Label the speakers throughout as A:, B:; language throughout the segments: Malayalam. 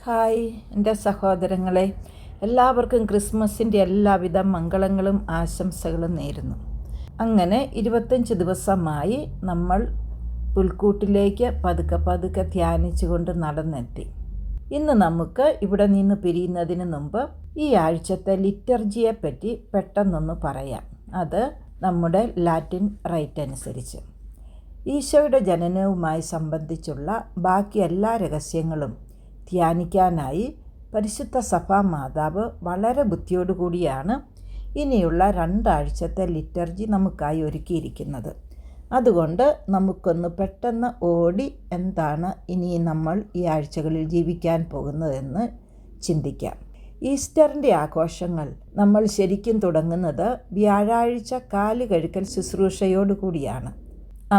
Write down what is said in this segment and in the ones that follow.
A: ഹായ് എൻ്റെ സഹോദരങ്ങളെ, എല്ലാവർക്കും ക്രിസ്മസിൻ്റെ എല്ലാവിധ മംഗളങ്ങളും ആശംസകളും നേരുന്നു. അങ്ങനെ 25 ദിവസമായി നമ്മൾ പുൽക്കൂട്ടിലേക്ക് പതുക്കെ ധ്യാനിച്ചുകൊണ്ട് നടന്നെത്തി. ഇന്ന് നമുക്ക് ഇവിടെ നിന്ന് പിരിയുന്നതിന് മുമ്പ് ഈ ആഴ്ചത്തെ ലിറ്റർജിയെപ്പറ്റി പെട്ടെന്നൊന്ന് പറയാം. അത് നമ്മുടെ ലാറ്റിൻ റൈറ്റ് അനുസരിച്ച് ഈശോയുടെ ജനനവുമായി സംബന്ധിച്ചുള്ള ബാക്കി എല്ലാ രഹസ്യങ്ങളും ധ്യാനിക്കാനായി പരിശുദ്ധ സഭാ മാതാവ് വളരെ ബുദ്ധിയോടുകൂടിയാണ് ഇനിയുള്ള 2 ആഴ്ചത്തെ ലിറ്റർജി നമുക്കായി ഒരുക്കിയിരിക്കുന്നത്. അതുകൊണ്ട് നമുക്കൊന്ന് പെട്ടെന്ന് ഓടി എന്താണ് ഇനി നമ്മൾ ഈ ആഴ്ചകളിൽ ജീവിക്കാൻ പോകുന്നതെന്ന് ചിന്തിക്കാം. ഈസ്റ്ററിൻ്റെ ആഘോഷങ്ങൾ നമ്മൾ ശരിക്കും തുടങ്ങുന്നത് വ്യാഴാഴ്ച കാല് കഴുകൽ ശുശ്രൂഷയോടുകൂടിയാണ്.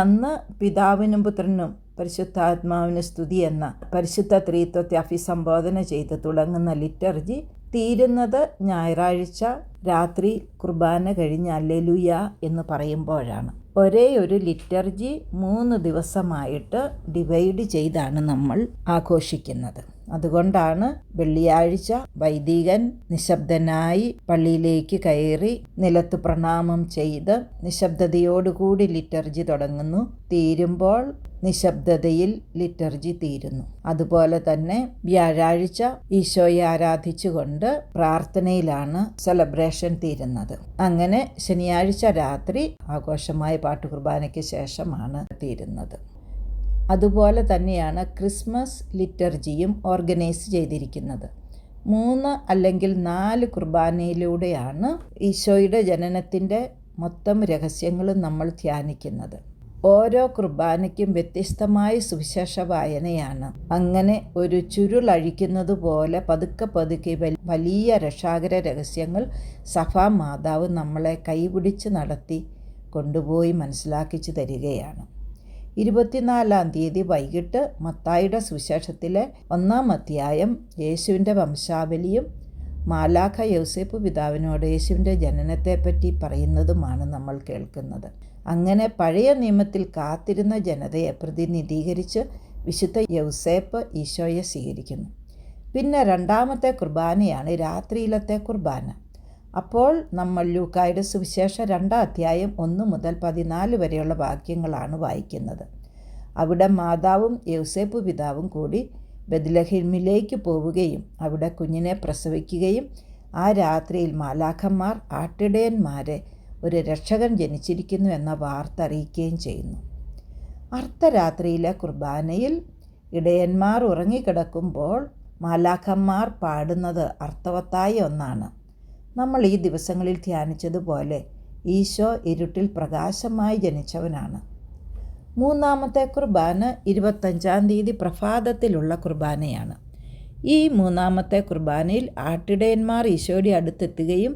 A: അന്ന് പിതാവിനും പുത്രനും പരിശുദ്ധാത്മാവിന് സ്തുതി എന്ന പരിശുദ്ധ ത്രിത്വത്തെ അഭിസംബോധന ചെയ്ത് തുടങ്ങുന്ന ലിറ്റർജി തീരുന്നത് ഞായറാഴ്ച രാത്രി കുർബാന കഴിഞ്ഞ് ഹല്ലേലൂയ എന്ന് പറയുമ്പോഴാണ്. ഒരേ ഒരു ലിറ്റർജി 3 ദിവസമായിട്ട് ഡിവൈഡ് ചെയ്താണ് നമ്മൾ ആഘോഷിക്കുന്നത്. അതുകൊണ്ടാണ് വെള്ളിയാഴ്ച വൈദികൻ നിശബ്ദനായി പള്ളിയിലേക്ക് കയറി നിലത്ത് പ്രണാമം ചെയ്ത് നിശബ്ദതയോടുകൂടി ലിറ്റർജി തുടങ്ങുന്നു. തീരുമ്പോൾ നിശബ്ദതയിൽ ലിറ്റർജി തീരുന്നു. അതുപോലെ തന്നെ വ്യാഴാഴ്ച ഈശോയെ ആരാധിച്ചുകൊണ്ട് പ്രാർത്ഥനയിലാണ് സെലിബ്രേഷൻ തീരുന്നത്. അങ്ങനെ ശനിയാഴ്ച രാത്രി ആഘോഷമായ പാട്ടുകുർബാനയ്ക്ക് ശേഷമാണ് തീരുന്നത്. അതുപോലെ തന്നെയാണ് ക്രിസ്മസ് ലിറ്റർജിയും ഓർഗനൈസ് ചെയ്തിരിക്കുന്നത്. 3 അല്ലെങ്കിൽ 4 കുർബാനയിലൂടെയാണ് ഈശോയുടെ ജനനത്തിൻ്റെ മൊത്തം രഹസ്യങ്ങളും നമ്മൾ ധ്യാനിക്കുന്നത്. ഓരോ കുർബാനയ്ക്കും വ്യത്യസ്തമായ സുവിശേഷ വായനയാണ്. അങ്ങനെ ഒരു ചുരുളഴിക്കുന്നത് പോലെ പതുക്കെ വലിയ രക്ഷാകര രഹസ്യങ്ങൾ സഭാ മാതാവ് നമ്മളെ കൈപിടിച്ച് നടത്തി കൊണ്ടുപോയി മനസ്സിലാക്കിച്ചു തരികയാണ്. 24-ാം തീയതി വൈകിട്ട് മത്തായിയുടെ സുവിശേഷത്തിലെ 1-ാം അധ്യായം യേശുവിൻ്റെ വംശാവലിയും മാലാഖ യൗസേപ്പ് പിതാവിനോട് യേശുവിൻ്റെ ജനനത്തെപ്പറ്റി പറയുന്നതുമാണ് നമ്മൾ കേൾക്കുന്നത്. അങ്ങനെ പഴയ നിയമത്തിൽ കാത്തിരുന്ന ജനതയെ പ്രതിനിധീകരിച്ച് വിശുദ്ധ യൗസേപ്പ് ഈശോയെ സ്വീകരിക്കുന്നു. പിന്നെ 2-ാമത്തെ കുർബാനയാണ് രാത്രിയിലത്തെ കുർബാന. അപ്പോൾ നമ്മൾ ലൂക്കായുടെ സുവിശേഷം 2-ാം അധ്യായം 1 മുതൽ 14 വരെയുള്ള വാക്യങ്ങളാണ് വായിക്കുന്നത്. അവിടെ മാതാവും യൗസേപ്പ് പിതാവും കൂടി ബെത്ലഹേമിലേക്ക് പോവുകയും അവിടെ കുഞ്ഞിനെ പ്രസവിക്കുകയും ആ രാത്രിയിൽ മാലാഖന്മാർ ആട്ടിടയന്മാരെ ഒരു രക്ഷകൻ ജനിച്ചിരിക്കുന്നു എന്ന വാർത്ത അറിയിക്കുകയും ചെയ്യുന്നു. അർദ്ധരാത്രിയിലെ കുർബാനയിൽ ഇടയന്മാർ ഉറങ്ങിക്കിടക്കുമ്പോൾ മാലാഖന്മാർ പാടുന്നത് അർത്ഥവത്തായ ഒന്നാണ്. നമ്മൾ ഈ ദിവസങ്ങളിൽ ധ്യാനിച്ചതുപോലെ ഈശോ ഇരുട്ടിൽ പ്രകാശമായി ജനിച്ചവനാണ്. 3-ാമത്തെ കുർബാന 25-ാം തീയതി പ്രഭാതത്തിലുള്ള കുർബാനയാണ്. ഈ 3-ാമത്തെ കുർബാനയിൽ ആട്ടിടയന്മാർ ഈശോയുടെ അടുത്തെത്തുകയും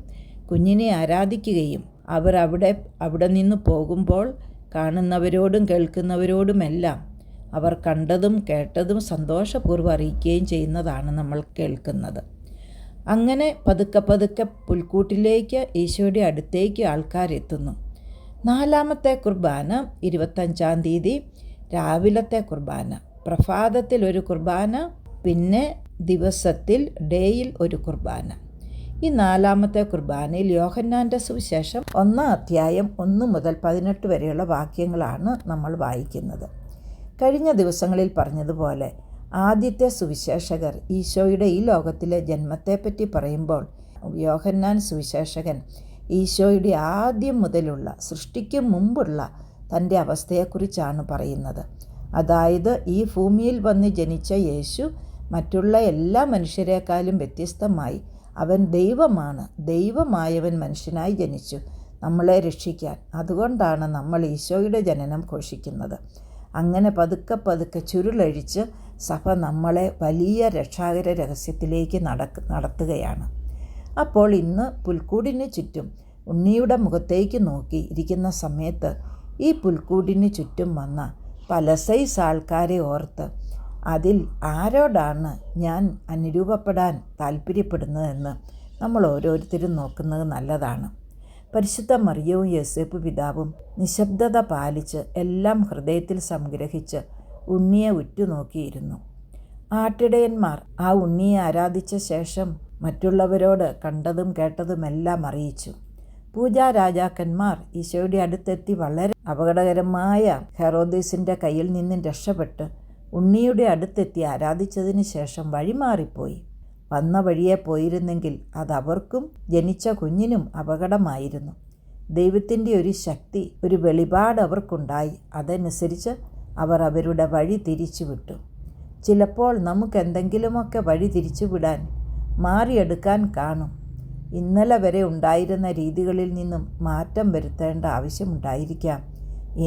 A: കുഞ്ഞിനെ ആരാധിക്കുകയും അവർ അവിടെ നിന്ന് പോകുമ്പോൾ കാണുന്നവരോടും കേൾക്കുന്നവരോടുമെല്ലാം അവർ കണ്ടതും കേട്ടതും സന്തോഷപൂർവ്വം അറിയിക്കുകയും ചെയ്യുന്നതാണ് നമ്മൾ കേൾക്കുന്നത്. അങ്ങനെ പതുക്കെ പുൽക്കൂട്ടിലേക്ക് ഈശോയുടെ അടുത്തേക്ക് ആൾക്കാരെത്തുന്നു. 4-ാമത്തെ കുർബാന 25-ാം തീയതി രാവിലത്തെ കുർബാന. പ്രഭാതത്തിൽ ഒരു കുർബാന, പിന്നെ ദിവസത്തിൽ ഡേയിൽ ഒരു കുർബാന. ഈ 4-ാമത്തെ കുർബാനയിൽ യോഹന്നാൻ്റെ സുവിശേഷം 1-ാം അധ്യായം 1 മുതൽ 18 വരെയുള്ള വാക്യങ്ങളാണ് നമ്മൾ വായിക്കുന്നത്. കഴിഞ്ഞ ദിവസങ്ങളിൽ പറഞ്ഞതുപോലെ ആദ്യത്തെ സുവിശേഷകർ ഈശോയുടെ ഈ ലോകത്തിലെ ജന്മത്തെപ്പറ്റി പറയുമ്പോൾ യോഹന്നാൻ സുവിശേഷകൻ ഈശോയുടെ ആദ്യം മുതലുള്ള സൃഷ്ടിക്ക് മുമ്പുള്ള തൻ്റെ അവസ്ഥയെക്കുറിച്ചാണ് പറയുന്നത്. അതായത് ഈ ഭൂമിയിൽ വന്ന് ജനിച്ച യേശു മറ്റുള്ള എല്ലാ മനുഷ്യരെക്കാളും വ്യത്യസ്തമായി അവൻ ദൈവമാണ്. ദൈവമായവൻ മനുഷ്യനായി ജനിച്ചു നമ്മളെ രക്ഷിക്കാൻ. അതുകൊണ്ടാണ് നമ്മൾ ഈശോയുടെ ജനനം ഘോഷിക്കുന്നത്. അങ്ങനെ പതുക്കെ ചുരുളഴിച്ച് സഭ നമ്മളെ വലിയ രക്ഷാകര രഹസ്യത്തിലേക്ക് നടത്തുകയാണ്. അപ്പോൾ ഇന്ന് പുൽക്കൂടിന് ചുറ്റും ഉണ്ണിയുടെ മുഖത്തേക്ക് നോക്കി ഇരിക്കുന്ന സമയത്ത് ഈ പുൽക്കൂടിന് ചുറ്റും വന്ന പല സൈസ് ആൾക്കാരെ ഓർത്ത് അതിൽ ആരോടാണ് ഞാൻ അനുരൂപപ്പെടാൻ താല്പര്യപ്പെടുന്നതെന്ന് നമ്മൾ ഓരോരുത്തരും നോക്കുന്നത് നല്ലതാണ്. പരിശുദ്ധ മറിയവും യോസേപ്പ് പിതാവും നിശബ്ദത പാലിച്ച് എല്ലാം ഹൃദയത്തിൽ സംഗ്രഹിച്ച് ഉണ്ണിയെ ഉറ്റുനോക്കിയിരുന്നു. ആട്ടിടയന്മാർ ആ ഉണ്ണിയെ ആരാധിച്ച ശേഷം മറ്റുള്ളവരോട് കണ്ടതും കേട്ടതുമെല്ലാം അറിയിച്ചു. പൂജാരാജാക്കന്മാർ ഈശോയുടെ അടുത്തെത്തി വളരെ അപകടകരമായ ഹെറോദേസിൻ്റെ കയ്യിൽ നിന്നും രക്ഷപ്പെട്ട് ഉണ്ണിയുടെ അടുത്തെത്തി ആരാധിച്ചതിന് ശേഷം വഴിമാറിപ്പോയി. വന്ന വഴിയെ പോയിരുന്നെങ്കിൽ അതവർക്കും ജനിച്ച കുഞ്ഞിനും അപകടമായിരുന്നു. ദൈവത്തിൻ്റെ ഒരു ശക്തി, ഒരു വെളിപാട് അവർക്കുണ്ടായി. അതനുസരിച്ച് അവർ അവരുടെ വഴി തിരിച്ചുവിട്ടു. ചിലപ്പോൾ നമുക്കെന്തെങ്കിലുമൊക്കെ വഴി തിരിച്ചുവിടാൻ മാറിയെടുക്കാൻ കാണും. ഇന്നലെ വരെ ഉണ്ടായിരുന്ന രീതികളിൽ നിന്നും മാറ്റം വരുത്തേണ്ട ആവശ്യമുണ്ടായിരിക്കാം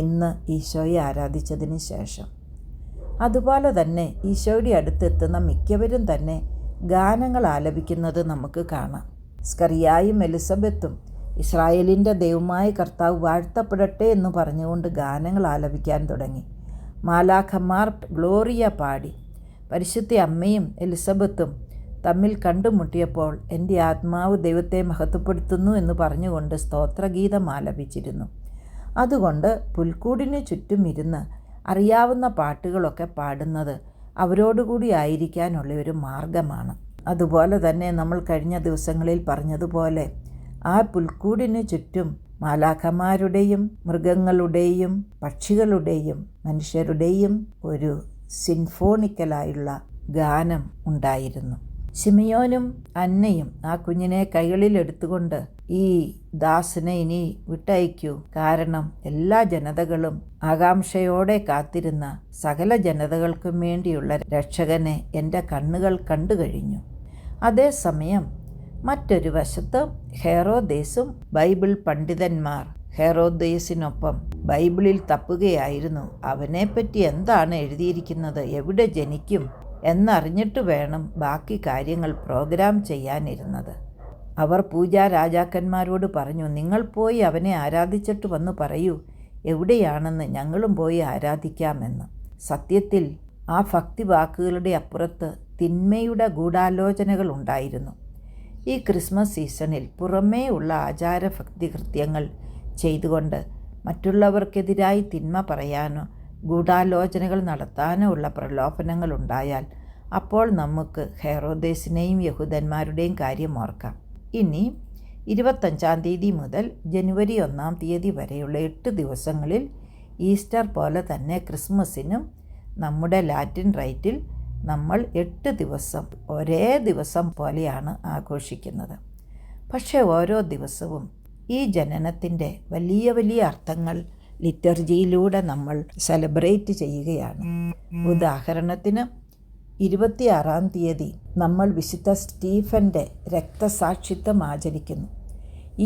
A: ഇന്ന് ഈശോയെ ആരാധിച്ചതിന് ശേഷം. അതുപോലെ തന്നെ ഈശോയുടെ അടുത്തെത്തുന്ന മിക്കവരും തന്നെ ഗാനങ്ങൾ ആലപിക്കുന്നത് നമുക്ക് കാണാം. സ്കറിയായും എലിസബത്തും ഇസ്രായേലിൻ്റെ ദൈവമായ കർത്താവ് വാഴ്ത്തപ്പെടട്ടെ എന്ന് പറഞ്ഞുകൊണ്ട് ഗാനങ്ങൾ ആലപിക്കാൻ തുടങ്ങി. മാലാഖമാർ ഗ്ലോറിയ പാടി. പരിശുദ്ധ അമ്മയും എലിസബത്തും തമ്മിൽ കണ്ടുമുട്ടിയപ്പോൾ എൻ്റെ ആത്മാവ് ദൈവത്തെ മഹത്വപ്പെടുത്തുന്നു എന്ന് പറഞ്ഞുകൊണ്ട് സ്തോത്രഗീതം ആലപിച്ചിരുന്നു. അതുകൊണ്ട് പുൽക്കൂടിന് ചുറ്റും ഇരുന്ന് അറിയാവുന്ന പാട്ടുകളൊക്കെ പാടുന്നത് അവരോടുകൂടി ആയിരിക്കാനുള്ള ഒരു മാർഗമാണ്. അതുപോലെ തന്നെ നമ്മൾ കഴിഞ്ഞ ദിവസങ്ങളിൽ പറഞ്ഞതുപോലെ ആ പുൽക്കൂടിന് ചുറ്റും മാലാഖമാരുടെയും മൃഗങ്ങളുടെയും പക്ഷികളുടെയും മനുഷ്യരുടെയും ഒരു സിംഫോണിക്കലായുള്ള ഗാനം ഉണ്ടായിരുന്നു. ശിമിയോനും അന്നയും ആ കുഞ്ഞിനെ കൈകളിലെടുത്തുകൊണ്ട് ഈ ദാസനെ ഇനി വിട്ടയക്കൂ, കാരണം എല്ലാ ജനതകളും ആകാംക്ഷയോടെ കാത്തിരുന്ന സകല ജനതകൾക്കും വേണ്ടിയുള്ള രക്ഷകനെ എൻ്റെ കണ്ണുകൾ കണ്ടു കഴിഞ്ഞു. അതേസമയം മറ്റൊരു വശത്ത് ഹെറോദേസും ബൈബിൾ പണ്ഡിതന്മാർ ഹെറോദേസിനൊപ്പം ബൈബിളിൽ തപ്പുകയായിരുന്നു. അവനെപ്പറ്റി എന്താണ് എഴുതിയിരിക്കുന്നത്, എവിടെ ജനിക്കും എന്നറിഞ്ഞിട്ട് വേണം ബാക്കി കാര്യങ്ങൾ പ്രോഗ്രാം ചെയ്യാനിരുന്നത്. അവർ പൂജാരാജാക്കന്മാരോട് പറഞ്ഞു, നിങ്ങൾ പോയി അവനെ ആരാധിച്ചിട്ട് വന്ന് പറയൂ എവിടെയാണെന്ന്, ഞങ്ങളും പോയി ആരാധിക്കാമെന്ന്. സത്യത്തിൽ ആ ഭക്തി വാക്കുകളുടെ അപ്പുറത്ത് തിന്മയുടെ ഗൂഢാലോചനകൾ ഉണ്ടായിരുന്നു. ഈ ക്രിസ്മസ് സീസണിൽ പുറമേ ഉള്ള ആചാരഭക്തി കൃത്യങ്ങൾ ചെയ്തുകൊണ്ട് മറ്റുള്ളവർക്കെതിരായി തിന്മ പറയാനോ ഗൂഢാലോചനകൾ നടത്താനോ ഉള്ള പ്രലോഭനങ്ങൾ ഉണ്ടായാൽ അപ്പോൾ നമുക്ക് ഹെറോദേസിനെയും യഹൂദന്മാരുടെയും കാര്യം ഓർക്കാം. ഇനി 25-ാം തീയതി മുതൽ ജനുവരി 1-ാം തീയതി വരെയുള്ള 8 ദിവസങ്ങളിൽ ഈസ്റ്റർ പോലെ തന്നെ ക്രിസ്മസിനും നമ്മുടെ ലാറ്റിൻ റൈറ്റിൽ നമ്മൾ 8 ദിവസം ഒരേ ദിവസം പോലെയാണ് ആഘോഷിക്കുന്നത്. പക്ഷേ ഓരോ ദിവസവും ഈ ജനനത്തിൻ്റെ വലിയ വലിയ അർത്ഥങ്ങൾ ലിറ്റർജിയിലൂടെ നമ്മൾ സെലിബ്രേറ്റ് ചെയ്യുകയാണ്. ഉദാഹരണത്തിന് 26-ാം തീയതി നമ്മൾ വിശുദ്ധ സ്റ്റീഫൻ്റെ രക്തസാക്ഷിത്വം ആചരിക്കുന്നു.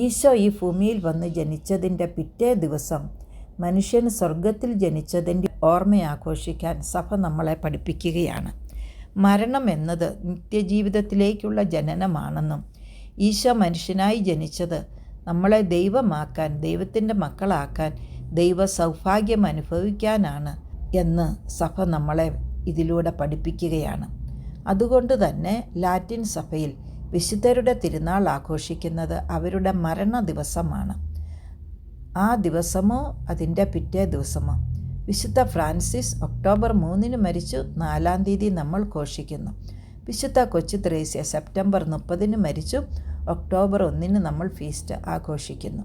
A: ഈശോ ഈ ഭൂമിയിൽ വന്ന് ജനിച്ചതിൻ്റെ പിറ്റേ ദിവസം മനുഷ്യൻ സ്വർഗത്തിൽ ജനിച്ചതിൻ്റെ ഓർമ്മയാഘോഷിക്കാൻ സഭ നമ്മളെ പഠിപ്പിക്കുകയാണ്. മരണം എന്നത് നിത്യജീവിതത്തിലേക്കുള്ള ജനനമാണെന്നും ഈശോ മനുഷ്യനായി ജനിച്ചത് നമ്മളെ ദൈവമാക്കാൻ, ദൈവത്തിൻ്റെ മക്കളാക്കാൻ, ദൈവ സൗഭാഗ്യം അനുഭവിക്കാനാണ് എന്ന് സഭ നമ്മളെ ഇതിലൂടെ പഠിപ്പിക്കുകയാണ്. അതുകൊണ്ട് തന്നെ ലാറ്റിൻ സഭയിൽ വിശുദ്ധരുടെ തിരുനാൾ ആഘോഷിക്കുന്നത് അവരുടെ മരണ ദിവസമാണ്. ആ ദിവസമോ അതിൻ്റെ പിറ്റേ ദിവസമോ. വിശുദ്ധ ഫ്രാൻസിസ് ഒക്ടോബർ 3-ന് മരിച്ചു, 4-ാം തീയതി നമ്മൾ ഘോഷിക്കുന്നു. വിശുദ്ധ കൊച്ചു ത്രേസ്യ സെപ്റ്റംബർ 30-ന് മരിച്ചു, ഒക്ടോബർ 1-ന് നമ്മൾ ഫീസ്റ്റ് ആഘോഷിക്കുന്നു.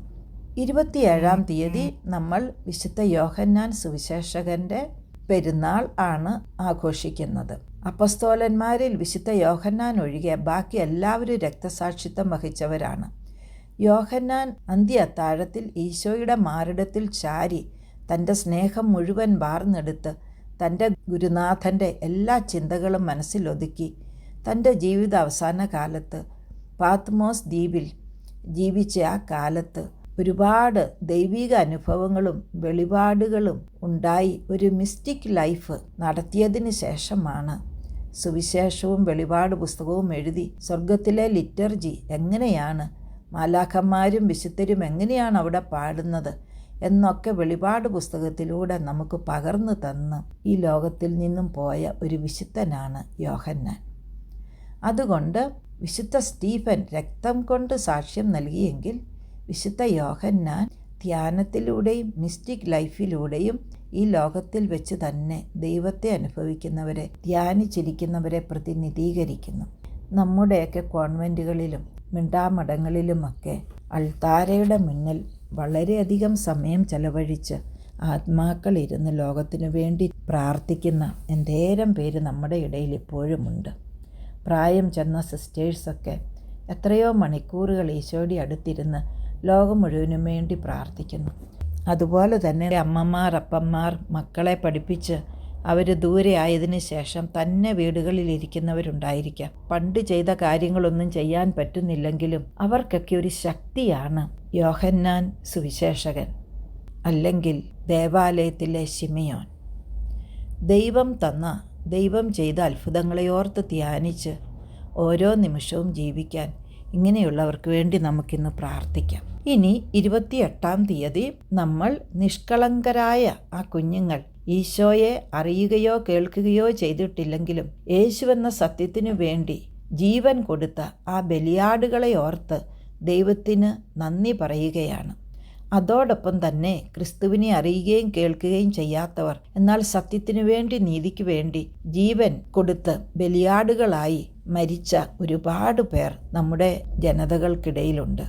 A: 27-ാം തീയതി നമ്മൾ വിശുദ്ധ യോഹന്നാൻ സുവിശേഷകൻ്റെ പെരുന്നാൾ ആണ് ആഘോഷിക്കുന്നത്. അപ്പസ്തോലന്മാരിൽ വിശുദ്ധ യോഹന്നാൻ ഒഴികെ ബാക്കി എല്ലാവരും രക്തസാക്ഷിത്വം വഹിച്ചവരാണ്. യോഹന്നാൻ അന്ത്യ അത്താഴത്തിൽ ഈശോയുടെ മാറിടത്തിൽ ചാരി തൻ്റെ സ്നേഹം മുഴുവൻ വാർന്നെടുത്ത് തൻ്റെ ഗുരുനാഥൻ്റെ എല്ലാ ചിന്തകളും മനസ്സിലൊതുക്കി തൻ്റെ ജീവിത അവസാന കാലത്ത് പാത്മോസ് ദ്വീപിൽ ജീവിച്ച ആ കാലത്ത് ഒരുപാട് ദൈവിക അനുഭവങ്ങളും വെളിപാടുകളും ഉണ്ടായി ഒരു മിസ്റ്റിക് ലൈഫ് നടത്തിയതിന് ശേഷമാണ് സുവിശേഷവും വെളിപാട് പുസ്തകവും എഴുതി സ്വർഗത്തിലെ ലിറ്റർജി എങ്ങനെയാണ്, മാലാഖമാരും വിശുദ്ധരും എങ്ങനെയാണ് അവിടെ പാടുന്നത് എന്നൊക്കെ വെളിപാട് പുസ്തകത്തിലൂടെ നമുക്ക് പകർന്നു തന്ന് ഈ ലോകത്തിൽ നിന്നും പോയ ഒരു വിശുദ്ധനാണ് യോഹന്നാൻ. അതുകൊണ്ട് വിശുദ്ധ സ്റ്റീഫൻ രക്തം കൊണ്ട് സാക്ഷ്യം നൽകിയെങ്കിൽ വിശുദ്ധ യോഹന്നാൻ ധ്യാനത്തിലൂടെയും മിസ്റ്റിക് ലൈഫിലൂടെയും ഈ ലോകത്തിൽ വെച്ച് തന്നെ ദൈവത്തെ അനുഭവിക്കുന്നവരെ, ധ്യാനിച്ചിരിക്കുന്നവരെ പ്രതിനിധീകരിക്കുന്നു. നമ്മുടെയൊക്കെ കോൺവെൻറ്റുകളിലും മിണ്ടാമഠങ്ങളിലുമൊക്കെ അൾത്താരയുടെ മുന്നിൽ വളരെയധികം സമയം ചെലവഴിച്ച് ആത്മാക്കൾ ഇരുന്ന് ലോകത്തിനു വേണ്ടി പ്രാർത്ഥിക്കുന്ന എന്തേരം പേര് നമ്മുടെ ഇടയിൽ ഇപ്പോഴുമുണ്ട്. പ്രായം ചെന്ന സിസ്റ്റേഴ്സൊക്കെ എത്രയോ മണിക്കൂറുകൾ ഈശോയുടെ അടുത്തിരുന്ന് ലോകം മുഴുവനും വേണ്ടി പ്രാർത്ഥിക്കുന്നു. അതുപോലെ തന്നെ അമ്മമാർ, അപ്പന്മാർ മക്കളെ പഠിപ്പിച്ച് അവർ ദൂരെ ആയതിനു ശേഷം തന്നെ വീടുകളിലിരിക്കുന്നവരുണ്ടായിരിക്കാം. പണ്ട് ചെയ്ത കാര്യങ്ങളൊന്നും ചെയ്യാൻ പറ്റുന്നില്ലെങ്കിലും അവർക്കൊക്കെ ഒരു ശക്തിയാണ് യോഹന്നാൻ സുവിശേഷകൻ, അല്ലെങ്കിൽ ദേവാലയത്തിലെ ശിമിയോൻ. ദൈവം ചെയ്ത അത്ഭുതങ്ങളെ ഓർത്ത് ധ്യാനിച്ച് ഓരോ നിമിഷവും ജീവിക്കാൻ ഇങ്ങനെയുള്ളവർക്ക് വേണ്ടി നമുക്കിന്ന് പ്രാർത്ഥിക്കാം. ഇനി 28-ാം തീയതി നമ്മൾ നിഷ്കളങ്കരായ ആ കുഞ്ഞുങ്ങൾ ഈശോയെ അറിയുകയോ കേൾക്കുകയോ ചെയ്തിട്ടില്ലെങ്കിലും യേശുവെന്ന സത്യത്തിനു വേണ്ടി ജീവൻ കൊടുത്ത ആ ബലിയാടുകളെ ഓർത്ത് ദൈവത്തിന് നന്ദി പറയുകയാണ്. അതോടൊപ്പം തന്നെ ക്രിസ്തുവിനെ അറിയുകയും കേൾക്കുകയും ചെയ്യാത്തവർ, എന്നാൽ സത്യത്തിനു വേണ്ടി, നീതിക്ക് വേണ്ടി ജീവൻ കൊടുത്ത് ബലിയാടുകളായി മരിച്ച ഒരുപാട് പേർ നമ്മുടെ ജനതകൾക്കിടയിലുണ്ട്.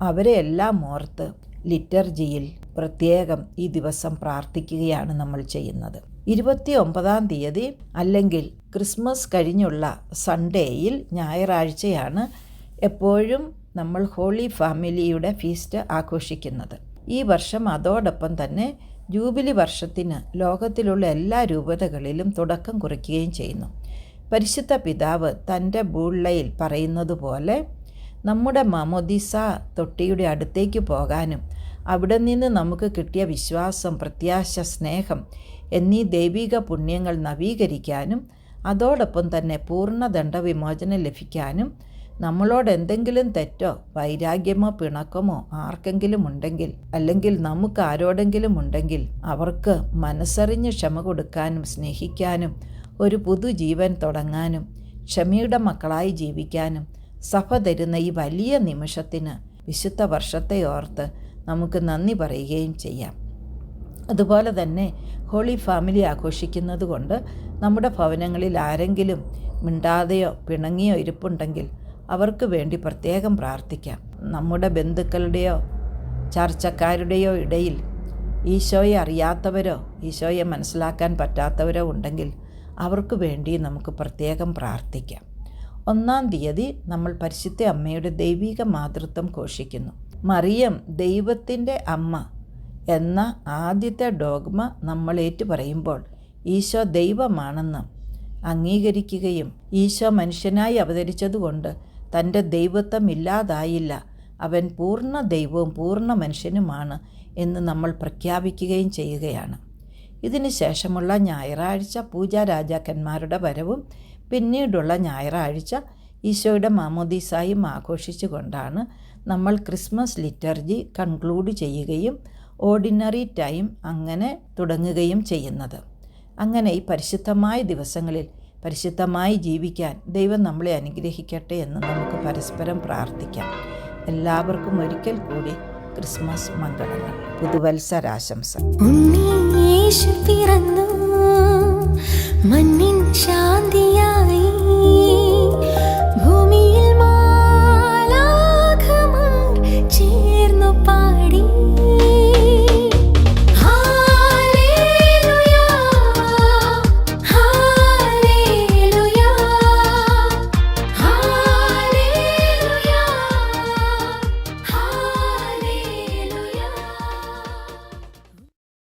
A: അവരെ എല്ലാം ഓർത്ത് ലിറ്റർജിയിൽ പ്രത്യേകം ഈ ദിവസം പ്രാർത്ഥിക്കുകയാണ് നമ്മൾ ചെയ്യുന്നത്. 29-ാം തീയതി അല്ലെങ്കിൽ ക്രിസ്മസ് കഴിഞ്ഞുള്ള സൺഡേയിൽ, ഞായറാഴ്ചയാണ് എപ്പോഴും നമ്മൾ ഹോളി ഫാമിലിയുടെ ഫീസ്റ്റ് ആഘോഷിക്കുന്നത്. ഈ വർഷം അതോടൊപ്പം തന്നെ ജൂബിലി വർഷത്തിന് ലോകത്തിലുള്ള എല്ലാ രൂപതകളിലും തുടക്കം കുറിക്കുകയും ചെയ്യുന്നു. പരിശുദ്ധ പിതാവ് തൻ്റെ ബൂള്ളയിൽ പറയുന്നത് പോലെ നമ്മുടെ മാമോദീസ തൊട്ടിയുടെ അടുത്തേക്ക് പോകാനും അവിടെ നിന്ന് നമുക്ക് കിട്ടിയ വിശ്വാസം, പ്രത്യാശ, സ്നേഹം എന്നീ ദൈവിക പുണ്യങ്ങൾ നവീകരിക്കാനും അതോടൊപ്പം തന്നെ പൂർണ്ണ ദണ്ഡവിമോചനം ലഭിക്കാനും നമ്മളോട് എന്തെങ്കിലും തെറ്റോ വൈരാഗ്യമോ പിണക്കമോ ആർക്കെങ്കിലും ഉണ്ടെങ്കിൽ, അല്ലെങ്കിൽ നമുക്ക് ആരോടെങ്കിലും ഉണ്ടെങ്കിൽ അവർക്ക് മനസ്സറിഞ്ഞ് ക്ഷമ കൊടുക്കാനും സ്നേഹിക്കാനും ഒരു പുതുജീവൻ തുടങ്ങാനും ക്ഷമയുടെ മക്കളായി ജീവിക്കാനും സഭ തരുന്ന ഈ വലിയ നിമിഷത്തിന് വിശുദ്ധ വർഷത്തെ ഓർത്ത് നമുക്ക് നന്ദി പറയുകയും ചെയ്യാം. അതുപോലെ തന്നെ ഹോളി ഫാമിലി ആഘോഷിക്കുന്നത് കൊണ്ട് നമ്മുടെ ഭവനങ്ങളിൽ ആരെങ്കിലും മിണ്ടാതെയോ പിണങ്ങിയോ ഇരിപ്പുണ്ടെങ്കിൽ അവർക്ക് വേണ്ടി പ്രത്യേകം പ്രാർത്ഥിക്കാം. നമ്മുടെ ബന്ധുക്കളുടെയോ ചർച്ചക്കാരുടെയോ ഇടയിൽ ഈശോയെ അറിയാത്തവരോ ഈശോയെ മനസ്സിലാക്കാൻ പറ്റാത്തവരോ ഉണ്ടെങ്കിൽ അവർക്ക് വേണ്ടി നമുക്ക് പ്രത്യേകം പ്രാർത്ഥിക്കാം. 1-ാം തീയതി നമ്മൾ പരിശുദ്ധ അമ്മയുടെ ദൈവിക മാതൃത്വം ഘോഷിക്കുന്നു. മറിയം ദൈവത്തിൻ്റെ അമ്മ എന്ന ആദ്യത്തെ ഡോഗ്മ നമ്മൾ ഏറ്റുപറയുമ്പോൾ ഈശോ ദൈവമാണെന്ന് അംഗീകരിക്കുകയും ഈശോ മനുഷ്യനായി അവതരിച്ചതുകൊണ്ട് തൻ്റെ ദൈവത്വം ഇല്ലാതായില്ല, അവൻ പൂർണ്ണ ദൈവവും പൂർണ്ണ മനുഷ്യനുമാണ് എന്ന് നമ്മൾ പ്രഖ്യാപിക്കുകയും ചെയ്യുകയാണ്. ഇതിന് ശേഷമുള്ള ഞായറാഴ്ച പൂജാരാജാക്കന്മാരുടെ വരവും പിന്നീടുള്ള ഞായറാഴ്ച ഈശോയുടെ മാമോദീസായും ആഘോഷിച്ചുകൊണ്ടാണ് നമ്മൾ ക്രിസ്മസ് ലിറ്റർജി കൺക്ലൂഡ് ചെയ്യുകയും ഓർഡിനറി ടൈം അങ്ങനെ തുടങ്ങുകയും ചെയ്യുന്നത്. അങ്ങനെ ഈ പരിശുദ്ധമായ ദിവസങ്ങളിൽ പരിശുദ്ധമായി ജീവിക്കാൻ ദൈവം നമ്മളെ അനുഗ്രഹിക്കട്ടെ എന്ന് നമുക്ക് പരസ്പരം പ്രാർത്ഥിക്കാം. എല്ലാവർക്കും ഒരിക്കൽ കൂടി ക്രിസ്മസ് മംഗളങ്ങൾ, പുതുവത്സരാശംസ.